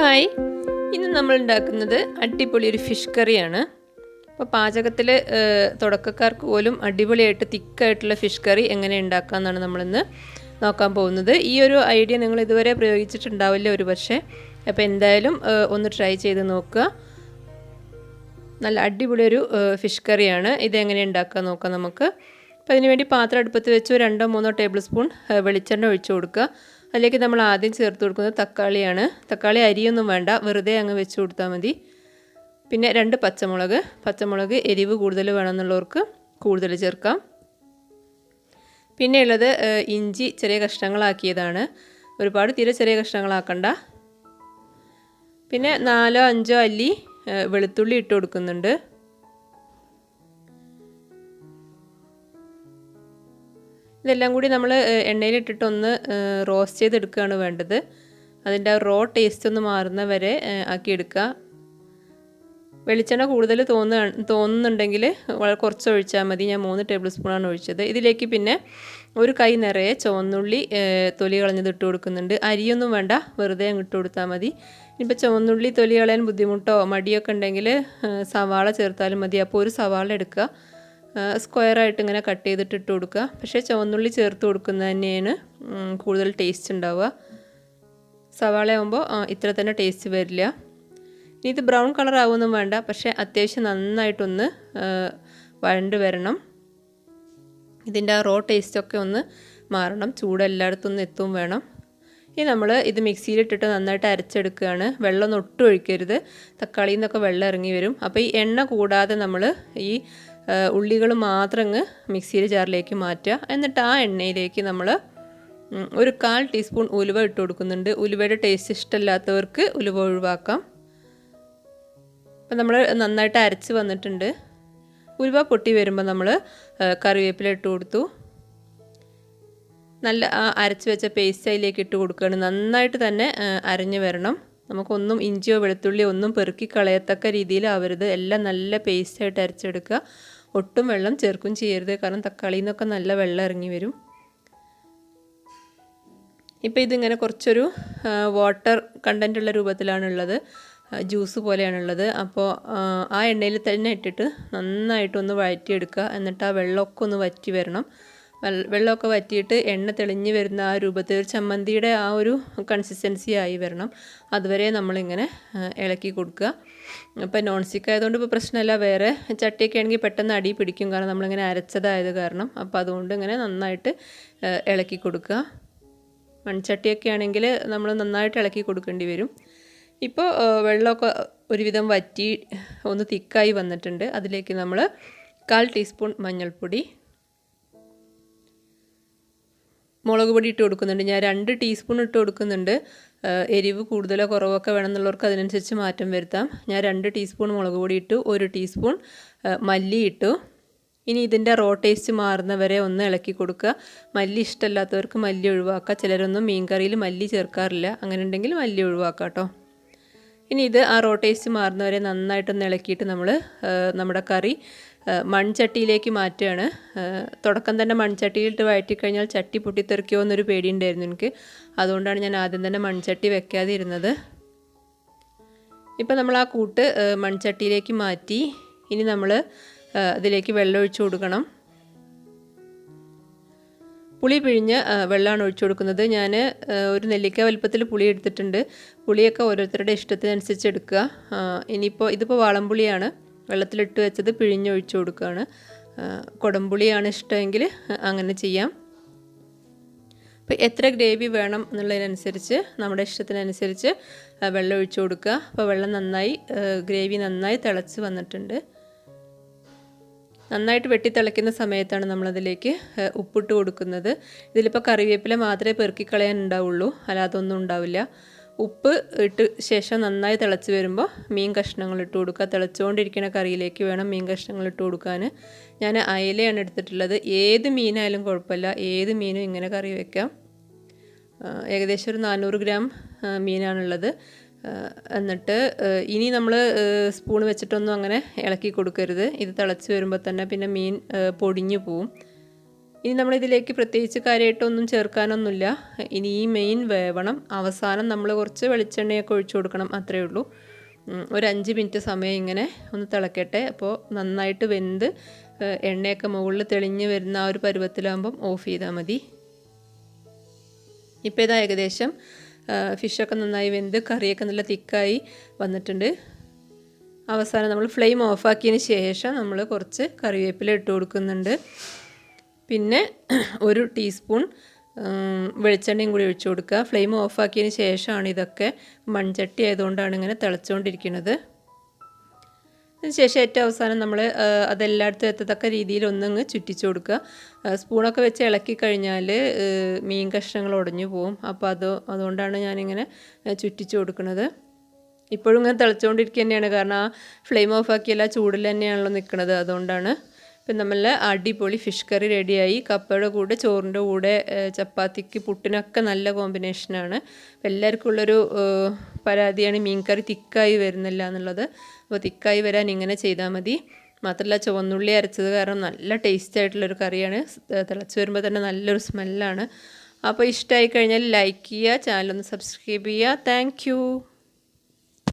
Hi, ഇന്ന് നമ്മൾ ഉണ്ടാക്കുന്നത് അടിപൊളി ഒരു ഫിഷ് കറിയാണ്. അപ്പോൾ പാചകത്തിൽ തുടക്കക്കാർക്ക് പോലും അടിപൊളിയായിട്ട് തിക്കായിട്ടുള്ള ഫിഷ് കറി എങ്ങനെ ഉണ്ടാക്കാമെന്നാണ് നമ്മളിന്ന് നോക്കാൻ പോകുന്നത്. ഈ ഒരു ഐഡിയ നിങ്ങൾ ഇതുവരെ പ്രയോഗിച്ചിട്ടുണ്ടാവില്ല ഒരു പക്ഷേ. അപ്പോൾ എന്തായാലും ഒന്ന് ട്രൈ ചെയ്ത് നോക്കുക. നല്ല അടിപൊളി ഒരു ഫിഷ് കറിയാണ്. ഇതെങ്ങനെ ഉണ്ടാക്കുക നോക്കാം നമുക്ക്. അപ്പോൾ അതിനുവേണ്ടി പാത്രം അടുപ്പത്ത് വെച്ച് 2-3 ടേബിൾ സ്പൂൺ വെളിച്ചെണ്ണ ഒഴിച്ചു കൊടുക്കുക. അതിലേക്ക് നമ്മൾ ആദ്യം ചേർത്ത് കൊടുക്കുന്നത് തക്കാളിയാണ്. തക്കാളി അരിയൊന്നും വേണ്ട, വെറുതെ അങ്ങ് വെച്ച് കൊടുത്താൽ മതി. പിന്നെ 2 പച്ചമുളക് എരിവ് കൂടുതൽ വേണമെന്നുള്ളവർക്ക് കൂടുതൽ ചേർക്കാം. പിന്നെ ഉള്ളത് ഇഞ്ചി ചെറിയ കഷ്ണങ്ങളാക്കിയതാണ്. ഒരുപാട് തീരെ ചെറിയ കഷ്ണങ്ങളാക്കണ്ട. പിന്നെ 4-5 അല്ലി വെളുത്തുള്ളി ഇട്ട് കൊടുക്കുന്നുണ്ട്. ഇതെല്ലാം കൂടി നമ്മൾ എണ്ണയിലിട്ടിട്ടൊന്ന് റോസ്റ്റ് ചെയ്തെടുക്കുകയാണ് വേണ്ടത്. അതിൻ്റെ റോ ടേസ്റ്റ് ഒന്ന് മാറുന്ന വരെ ആക്കിയെടുക്കുക. വെളിച്ചെണ്ണ കൂടുതൽ തോന്നുന്നുണ്ടെങ്കിൽ വളരെ കുറച്ച് ഒഴിച്ചാൽ മതി. ഞാൻ 3 ടേബിൾ സ്പൂണാണ് ഒഴിച്ചത്. ഇതിലേക്ക് പിന്നെ ഒരു കൈ നിറയെ ചുവന്നുള്ളി തൊലി കളഞ്ഞത് ഇട്ട് കൊടുക്കുന്നുണ്ട്. അരിയൊന്നും വേണ്ട, വെറുതെ അങ്ങ് ഇട്ട് കൊടുത്താൽ മതി. ഇനിയിപ്പോൾ ചുവന്നുള്ളി തൊലി കളയാൻ ബുദ്ധിമുട്ടോ മടിയൊക്കെ ഉണ്ടെങ്കിൽ സവാള ചേർത്താലും മതി. അപ്പോൾ ഒരു സവാള എടുക്കുക, സ്ക്വയറായിട്ട് ഇങ്ങനെ കട്ട് ചെയ്തിട്ട് ഇട്ട് കൊടുക്കുക. പക്ഷേ ചുവന്നുള്ളി ചേർത്ത് കൊടുക്കുന്നത് തന്നെയാണ് കൂടുതൽ ടേസ്റ്റ് ഉണ്ടാവുക. സവാള ആകുമ്പോൾ ഇത്ര തന്നെ ടേസ്റ്റ് വരില്ല. ഇനി ഇത് ബ്രൗൺ കളർ ആവുമൊന്നും വേണ്ട, പക്ഷേ അത്യാവശ്യം നന്നായിട്ടൊന്ന് വഴണ്ട് വരണം. ഇതിൻ്റെ ആ റോ ടേസ്റ്റൊക്കെ ഒന്ന് മാറണം. ചൂട് എല്ലായിടത്തും ഒന്ന് എത്തും വേണം. ഇനി നമ്മൾ ഇത് മിക്സിയിലിട്ടിട്ട് നന്നായിട്ട് അരച്ചെടുക്കുകയാണ്. വെള്ളം ഒട്ടും ഒഴിക്കരുത്. തക്കാളിയിൽ നിന്നൊക്കെ വെള്ളം ഇറങ്ങി വരും. അപ്പോൾ ഈ എണ്ണ കൂടാതെ നമ്മൾ ഈ ഉള്ളികൾ മാത്രം അങ്ങ് മിക്സിയുടെ ജാറിലേക്ക് മാറ്റുക. എന്നിട്ട് ആ എണ്ണയിലേക്ക് നമ്മൾ ഒരു 1/4 ടീസ്പൂൺ ഉലുവ ഇട്ട് കൊടുക്കുന്നുണ്ട്. ഉലുവയുടെ ടേസ്റ്റ് ഇഷ്ടമില്ലാത്തവർക്ക് ഉലുവ ഒഴിവാക്കാം. അപ്പം നമ്മൾ നന്നായിട്ട് അരച്ച് വന്നിട്ടുണ്ട്. ഉലുവ പൊട്ടി വരുമ്പോൾ നമ്മൾ കറിവേപ്പില ഇട്ട് കൊടുത്തു. നല്ല അരച്ച് വെച്ച പേസ്റ്റ് അതിലേക്ക് ഇട്ട് കൊടുക്കുകയാണ്. നന്നായിട്ട് തന്നെ അരഞ്ഞ് വരണം. നമുക്കൊന്നും ഇഞ്ചിയോ വെളുത്തുള്ളിയോ ഒന്നും പെറുക്കി കളയത്തക്ക രീതിയിൽ ആവരുത്. എല്ലാം നല്ല പേസ്റ്റായിട്ട് അരച്ചെടുക്കുക. ഒട്ടും വെള്ളം ചേർക്കും ചെയ്യരുത്, കാരണം തക്കാളിയിൽ നിന്നൊക്കെ നല്ല വെള്ളം ഇറങ്ങി വരും. ഇപ്പോൾ ഇതിങ്ങനെ കുറച്ചൊരു വാട്ടർ കണ്ടൻറ്റുള്ള രൂപത്തിലാണുള്ളത്, ജ്യൂസ് പോലെയാണുള്ളത്. അപ്പോൾ ആ എണ്ണയിൽ തന്നെ ഇട്ടിട്ട് നന്നായിട്ടൊന്ന് വഴറ്റിയെടുക്കുക. എന്നിട്ട് ആ വെള്ളമൊക്കെ ഒന്ന് വറ്റി വരണം. വെള്ളമൊക്കെ വറ്റിയിട്ട് എണ്ണ തെളിഞ്ഞ് വരുന്ന ആ രൂപത്തിൽ ഒരു ചമ്മന്തിയുടെ ആ ഒരു കൺസിസ്റ്റൻസി ആയി വരണം. അതുവരെ നമ്മളിങ്ങനെ ഇളക്കി കൊടുക്കുക. ഇപ്പോൾ നോൺ സ്റ്റിക്ക് ആയതുകൊണ്ട് ഇപ്പോൾ പ്രശ്നമില്ല. വേറെ ചട്ടിയൊക്കെ ആണെങ്കിൽ പെട്ടെന്ന് അടി പിടിക്കും, കാരണം നമ്മളിങ്ങനെ അരച്ചതായത് കാരണം. അപ്പോൾ അതുകൊണ്ട് ഇങ്ങനെ നന്നായിട്ട് ഇളക്കി കൊടുക്കുക. മൺചട്ടിയൊക്കെ ആണെങ്കിൽ നമ്മൾ നന്നായിട്ട് ഇളക്കി കൊടുക്കേണ്ടി വരും. ഇപ്പോൾ വെള്ളമൊക്കെ ഒരുവിധം വറ്റി ഒന്ന് തിക്കായി വന്നിട്ടുണ്ട്. അതിലേക്ക് നമ്മൾ 1/4 ടീസ്പൂൺ മഞ്ഞൾപ്പൊടി, മുളക് പൊടി ഇട്ട് കൊടുക്കുന്നുണ്ട്. ഞാൻ 2 ടീസ്പൂൺ ഇട്ട് കൊടുക്കുന്നുണ്ട്. എരിവ് കൂടുതലോ കുറവൊക്കെ വേണമെന്നുള്ളവർക്ക് അതിനനുസരിച്ച് മാറ്റം വരുത്താം. ഞാൻ 2 ടീസ്പൂൺ മുളക് പൊടി ഇട്ടു, 1 ടീസ്പൂൺ മല്ലി ഇട്ടു. ഇനി ഇതിൻ്റെ റോ ടേസ്റ്റ് മാറുന്ന വരെ ഒന്ന് ഇളക്കി കൊടുക്കുക. മല്ലി ഇഷ്ടമില്ലാത്തവർക്ക് മല്ലി ഒഴിവാക്കുക. ചിലരൊന്നും മീൻ കറിയിൽ മല്ലി ചേർക്കാറില്ല. അങ്ങനെ ഉണ്ടെങ്കിൽ മല്ലി ഒഴിവാക്കുക കേട്ടോ. ഇനി ഇത് ആ റോ ടേസ്റ്റ് മാറുന്നവരെ നന്നായിട്ടൊന്ന് ഇളക്കിയിട്ട് നമ്മൾ നമ്മുടെ കറി മൺചട്ടിയിലേക്ക് മാറ്റുകയാണ്. തുടക്കം തന്നെ മൺചട്ടിയിലിട്ട് വഴറ്റിക്കഴിഞ്ഞാൽ ചട്ടി പൊട്ടിത്തെറിക്കുമോ എന്നൊരു പേടിയുണ്ടായിരുന്നു എനിക്ക്. അതുകൊണ്ടാണ് ഞാൻ ആദ്യം തന്നെ മൺചട്ടി വെക്കാതെ ഇരുന്നത്. ഇപ്പം നമ്മൾ ആ കൂട്ട് മൺചട്ടിയിലേക്ക് മാറ്റി. ഇനി നമ്മൾ അതിലേക്ക് വെള്ളം ഒഴിച്ചു കൊടുക്കണം. പുളി പിഴിഞ്ഞ് വെള്ളമാണ് ഒഴിച്ചു കൊടുക്കുന്നത്. ഞാൻ ഒരു നെല്ലിക്ക വലുപ്പത്തിൽ പുളി എടുത്തിട്ടുണ്ട്. പുളിയൊക്കെ ഓരോരുത്തരുടെ ഇഷ്ടത്തിനനുസരിച്ച് എടുക്കുക. ഇനിയിപ്പോൾ ഇതിപ്പോൾ വാളംപുളിയാണ് വെള്ളത്തിലിട്ട് വെച്ചത്, പിഴിഞ്ഞൊഴിച്ചു കൊടുക്കുകയാണ്. കുടംപുളിയാണ് ഇഷ്ടമെങ്കിൽ അങ്ങനെ ചെയ്യാം. അപ്പോൾ എത്ര ഗ്രേവി വേണം എന്നുള്ളതിനനുസരിച്ച് നമ്മുടെ ഇഷ്ടത്തിനനുസരിച്ച് വെള്ളം ഒഴിച്ചു കൊടുക്കുക. അപ്പോൾ ഗ്രേവി നന്നായി തിളച്ച് വന്നിട്ടുണ്ട്. നന്നായിട്ട് വെട്ടിത്തിളയ്ക്കുന്ന സമയത്താണ് നമ്മളതിലേക്ക് ഉപ്പിട്ട് കൊടുക്കുന്നത്. ഇതിലിപ്പോൾ കറിവേപ്പില മാത്രമേ പെറുക്കിക്കളയാൻ ഉണ്ടാവുള്ളൂ, അല്ലാതെ ഒന്നും ഉണ്ടാവില്ല. ഉപ്പ് ഇട്ട് ശേഷം നന്നായി തിളച്ച് വരുമ്പോൾ മീൻ കഷ്ണങ്ങൾ ഇട്ട് കൊടുക്കുക. തിളച്ചുകൊണ്ടിരിക്കുന്ന കറിയിലേക്ക് വേണം മീൻ കഷ്ണങ്ങൾ ഇട്ട് കൊടുക്കാൻ. ഞാൻ അയലയാണ് എടുത്തിട്ടുള്ളത്. ഏത് മീനായാലും കുഴപ്പമില്ല, ഏത് മീനും ഇങ്ങനെ കറി വയ്ക്കാം. ഏകദേശം ഒരു 400 ഗ്രാം മീനാണുള്ളത്. എന്നിട്ട് ഇനി നമ്മൾ സ്പൂൺ വെച്ചിട്ടൊന്നും അങ്ങനെ ഇളക്കി കൊടുക്കരുത്. ഇത് തിളച്ച് വരുമ്പോൾ തന്നെ പിന്നെ മീൻ പൊടിഞ്ഞു പോവും. ഇനി നമ്മളിതിലേക്ക് പ്രത്യേകിച്ച് കാര്യമായിട്ടൊന്നും ചേർക്കാനൊന്നുമില്ല. ഇനി ഈ മെയിൻ വേവണം. അവസാനം നമ്മൾ കുറച്ച് വെളിച്ചെണ്ണയൊക്കെ ഒഴിച്ചു കൊടുക്കണം, അത്രയേ ഉള്ളൂ. ഒരു 5 മിനിറ്റ് സമയം ഇങ്ങനെ ഒന്ന് തിളക്കട്ടെ. അപ്പോൾ നന്നായിട്ട് വെന്ത് എണ്ണയൊക്കെ മുകളിൽ തെളിഞ്ഞ് വരുന്ന ആ ഒരു പരുവത്തിലാകുമ്പം ഓഫ് ചെയ്താൽ മതി. ഇപ്പോൾ ഇതാ ഏകദേശം ഫിഷൊക്കെ നന്നായി വെന്ത് കറിയൊക്കെ നല്ല തിക്കായി വന്നിട്ടുണ്ട്. അവസാനം നമ്മൾ ഫ്ലെയിം ഓഫാക്കിയതിന് ശേഷം നമ്മൾ കുറച്ച് കറിവേപ്പില ഇട്ട് കൊടുക്കുന്നുണ്ട്. പിന്നെ 1 ടീസ്പൂൺ വെളിച്ചെണ്ണയും കൂടി ഒഴിച്ചു കൊടുക്കുക. ഫ്ലെയിം ഓഫാക്കിയതിന് ശേഷമാണ് ഇതൊക്കെ. മൺചട്ടി ആയതുകൊണ്ടാണ് ഇങ്ങനെ തിളച്ചുകൊണ്ടിരിക്കുന്നത്. അതിനുശേഷം ഏറ്റവും അവസാനം നമ്മൾ അതെല്ലായിടത്തും എത്തത്തക്ക രീതിയിൽ ഒന്നങ്ങ് ചുറ്റിച്ചു കൊടുക്കുക. സ്പൂണൊക്കെ വെച്ച് ഇളക്കി കഴിഞ്ഞാൽ മീൻ കഷ്ണങ്ങൾ ഉടഞ്ഞു പോവും. അപ്പോൾ അതുകൊണ്ടാണ് ഞാനിങ്ങനെ ചുറ്റിച്ചു കൊടുക്കുന്നത്. ഇപ്പോഴും ഇങ്ങനെ തിളച്ചുകൊണ്ടിരിക്കുക തന്നെയാണ്, കാരണം ആ ഫ്ലെയിം ഓഫാക്കിയല്ല ചൂടിൽ തന്നെയാണല്ലോ നിൽക്കുന്നത്, അതുകൊണ്ടാണ്. ഇപ്പം നമ്മൾ അടിപൊളി ഫിഷ് കറി റെഡിയായി. കപ്പയുടെ കൂടെ, ചോറിൻ്റെ കൂടെ, ചപ്പാത്തിക്ക്, പുട്ടിനൊക്കെ നല്ല കോമ്പിനേഷനാണ്. എല്ലാവർക്കും ഉള്ളൊരു പരാതിയാണ് മീൻ കറി തിക്കായി വരുന്നില്ല എന്നുള്ളത്. അപ്പോൾ തിക്കായി വരാൻ ഇങ്ങനെ ചെയ്താൽ മതി. മാത്രമല്ല ചുവന്നുള്ളി അരച്ചത് കാരണം നല്ല ടേസ്റ്റ് ആയിട്ടുള്ളൊരു കറിയാണ്. തിളച്ച് വരുമ്പോൾ തന്നെ നല്ലൊരു സ്മെല്ലാണ്. അപ്പോൾ ഇഷ്ടമായി കഴിഞ്ഞാൽ ലൈക്ക് ചെയ്യുക, ചാനലൊന്ന് സബ്സ്ക്രൈബ് ചെയ്യുക. താങ്ക്